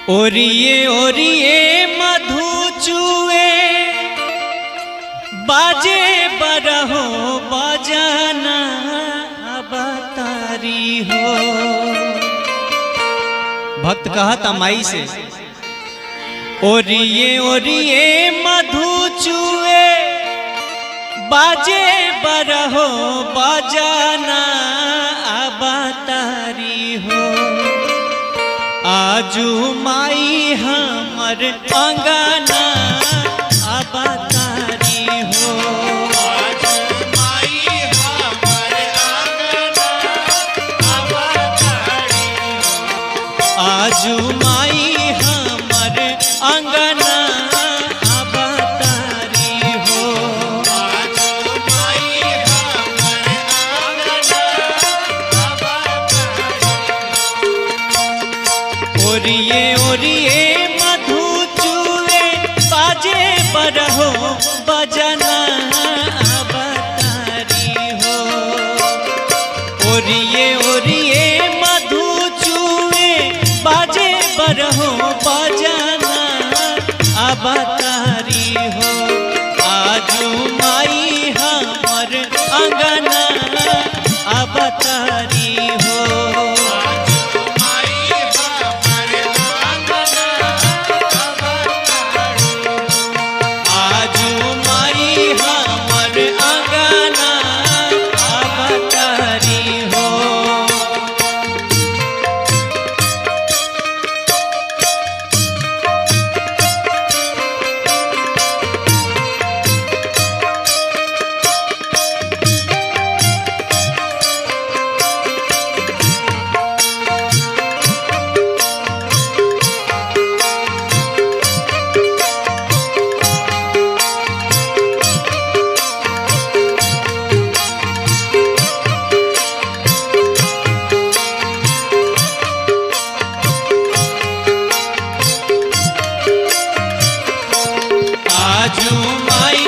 ओरिए ओरिए मधु चुए बाजे बरहो बजाना अवतारी हो। भक्त कहा था माई से, ओरिए ओरिए मधु चुए बाजे बरहो बजाना अवतारी हो। आजू माई हमर अंगना अवतारी हो। आजू माई हमर अंगना अवतारी हो। आजू माई हमर अंगना अवतारी हो। आजू माई हमर अंगना अवतारी हो। ओरिए ओरिए मधु चूए बाजे बरहो बजना अवतारी हो। ओरिए ओरिए मधु चूए बाजे बरहो बजना अवतारी हो। आजू माई हमर अंगना अवतारी हो। आजू माई हमर अंगना अवतारी हो। आजू माई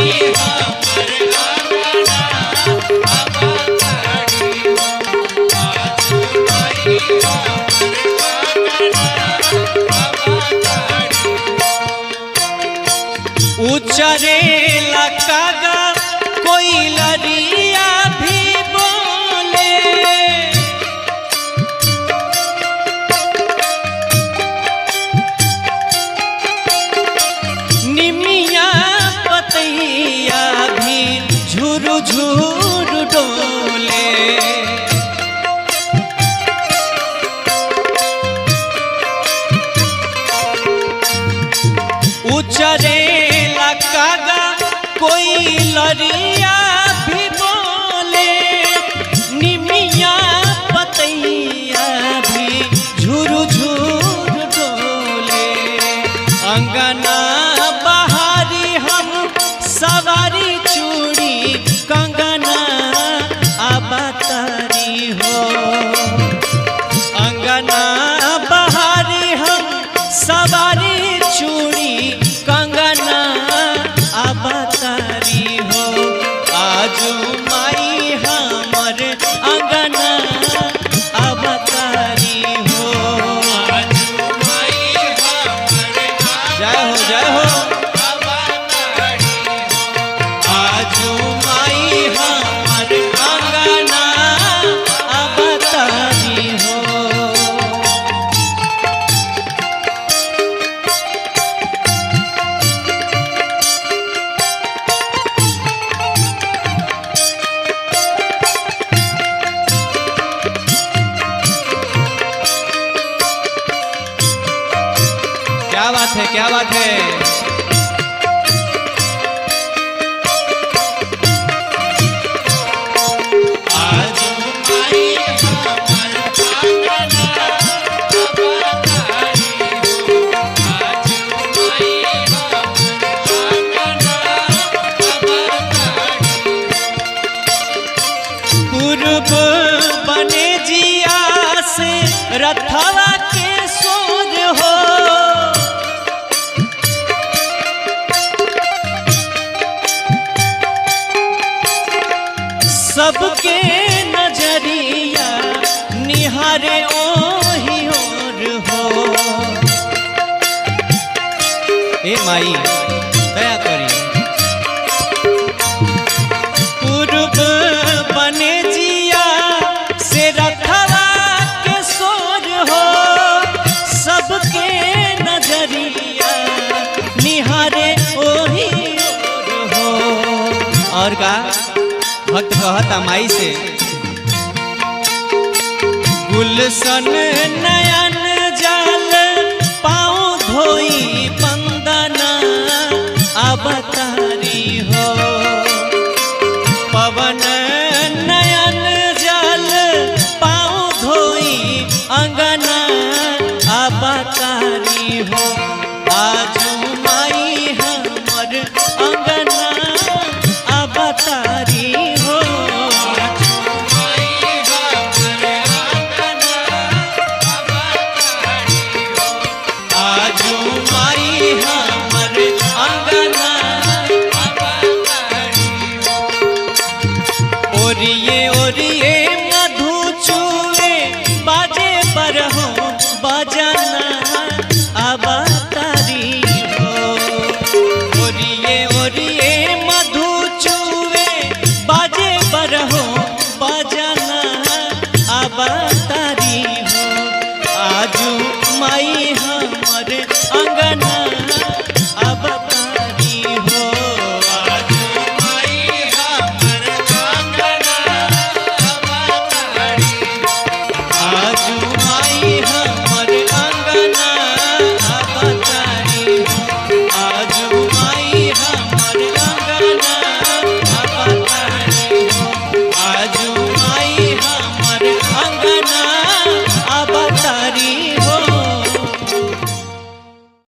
हमर अंगना अवतारी हो। उचरे लकागा कोई लरिया भी बोले, निमिया पतैया भी झुरु झुरु डोले। उचरे लकागा कोई लरिया भी बोले, निमिया पतैया भी झुरु झुरु डोले। अंगना बहारी हम सवारी चूड़ी कंगना अवतारी हो। अंगना बहारी हम सवारी चूड़ी कंगना अवतारी हो। आजू माई हमर अंगना अवतारी हो। आजू माई हमर जय हो जय हो। अवतारी हो। आजू माई हमर अंगना अवतारी हो। क्या बात है, क्या बात है। आजू माई हमर अंगना अवतारी हो। आजू माई हमर अंगना अवतारी हो। पूर्व बने जिया से रथवा के सोर हो। सबके नजरिया निहारे ओही ओर हो। ए माई दया करी। पूर्व बने जिया से रखवा के सोर हो, सबके नजरिया निहारे ओही ओर हो। और का भक्त कहता माई से, गुलशन नयन जाल पाँव धोई बंदना अवतारी हो। पवन नयन जाल पाँव धोई अंगना अवतारी हो। आजू माई हमर अंगना अवतारी हो। आजू माई हमर अंगना ओरिए ओरिए मधु चूए बाजे बरहो बजना अवतारी हो। ओरिए ओरिए मधु चूए बाजे बरहो बजना अवतारी हो। आजू माई हमर अंगना अवतारी हो। आजू माई हमर अंगना अवतारी हो। आजू माई हमर अंगना अवतारी हो। आजू माई हमर अंगना अवतारी